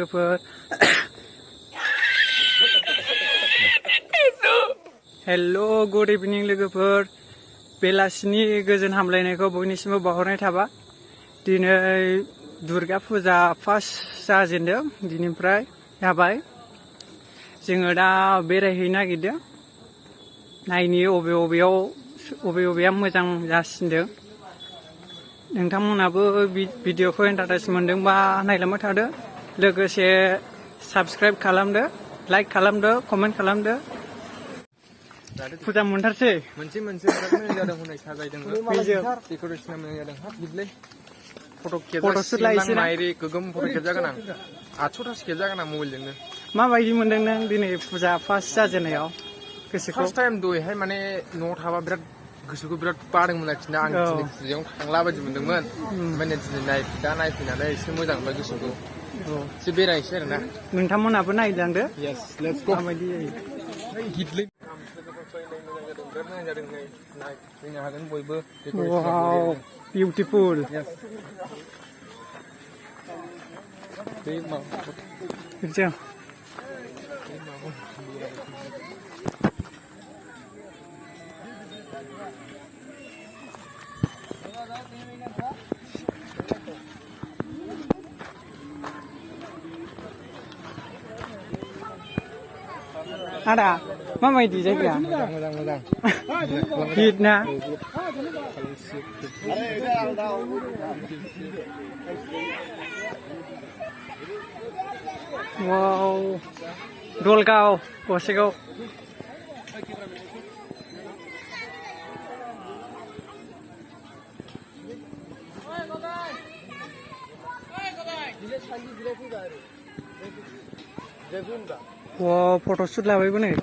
लोगोफोर हेल' गुड इभिनिं लोगोफोर बेलासिनि गोजोन हामलायनायखौ बयनिसिमबो बावहरनाय थाबाय दिनै दुर्गा फुजा फार्स्ट जाजेनदों दिननिफ्राय जाबाय जोङो दा बेरायहैनो नागिरदों नायनि बबेयाव मोजां जासिनदों नोंथांमोनाबो भिडिअखौ इन्टारेस्ट मोनदोंबा नायलांबाय थादो लोगोसे साबस्क्राइब खालामदो लाइक खालामदो कमेन्ट खालामदो फुजा मोनथारसै मोनसे बिराद मोजां जादों हनै साजायदों डेक'रेसना मोजां जादों हाब बिदिलै फट'शुट लायसै ना गोगोम फट' खेबजागोन आं 800थासो खेबजागोन आं मबाइलजोंनो माबायदि मोनदों नों दिनै फुजा फार्स्ट जाजेननायाव गोसोखौ फार्स्ट टाइम दहायहाय माने न'आव थाबा बिराद गोसोखौ बिराद बादोंमोन आरोखि ना आं दिनै फुजायाव थांला बायदि मोनदोंमोन ओमफ्राय दिनै दा नायफैनानै एसे मोजां मोनबाय गोसोखौ एसे बेरायनोसै आरो ना नोंथांमोनाबो नायलांदो माबायदि जायो गिदलै बिराद मोजां जादों नै नायफैनो हागोन बयबो वाव बिउटिफुल बिदिनो आदा माबायदि जायगाया मोजां हिट ना वाव दलगाव गसाइगाव wow photoshoot लाबायबो नै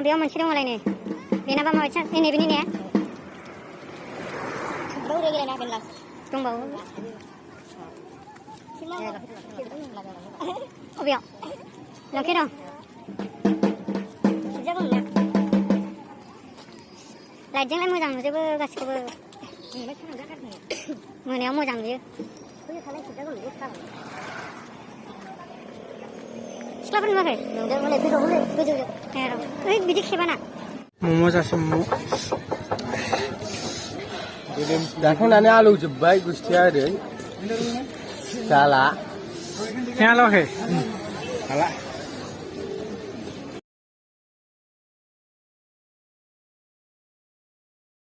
बेयाव मोनसे दङलाय नै बेनाबा माबायसा नै बेनि ने दंबावो अबेयाव लांखै दं खेबजागौमोन ना लाइटजोंलाय मोजां नुजोबो गासिखौबो मोनायाव मोजां नुयो सिख्लाफोर नुवाखै नुदों हनै गोजौआव गोजौ बिदि खेबाना मम' जासै मम' जाखांनानै आलौजोब्बाय गुस्थिया ओरै जाला हालावाखै हाला